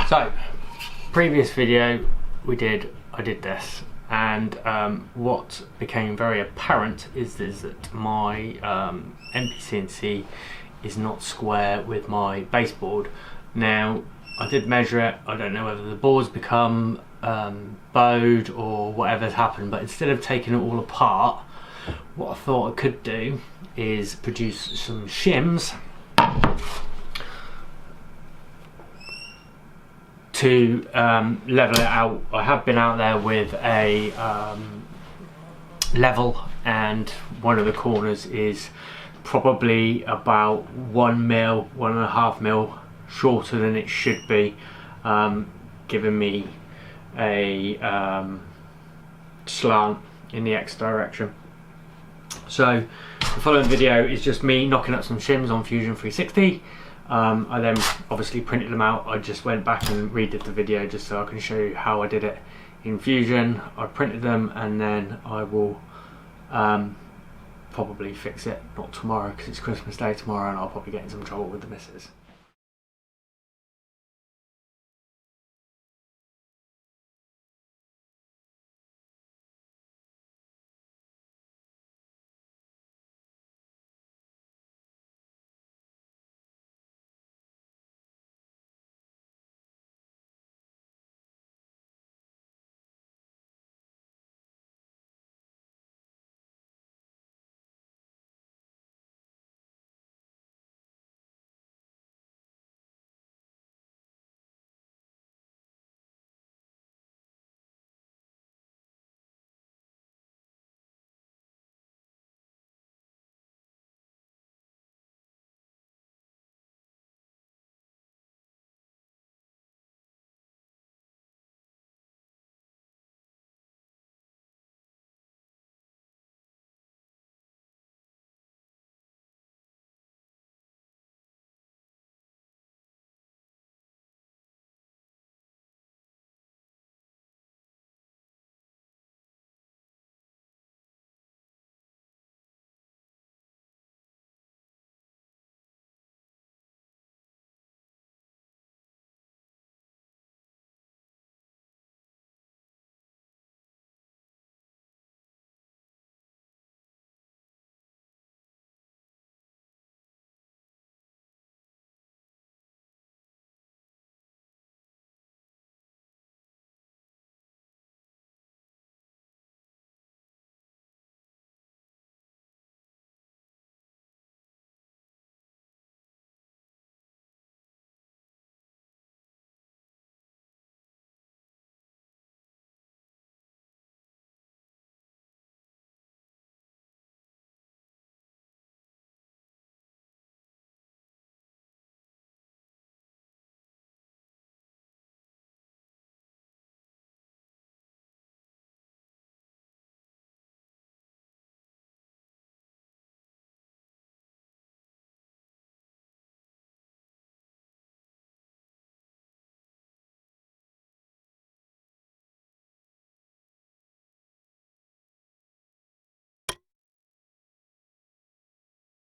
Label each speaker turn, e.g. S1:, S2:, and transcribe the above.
S1: So, previous video I did this, and what became very apparent is that my MPCNC is not square with my baseboard. Now, I did measure it. I don't know whether the board's become bowed or whatever's happened, but instead of taking it all apart, what I thought I could do is produce some shims to level it out. I have been out there with a level, and one of the corners is probably about 1.5 mil shorter than it should be, giving me a slant in the X direction. So the following video is just me knocking up some shims on Fusion 360. I then obviously printed them out. I just went back and redid the video just so I can show you how I did it in Fusion. I printed them, and then I will probably fix it, not tomorrow because it's Christmas Day tomorrow, and I'll probably get in some trouble with the missus.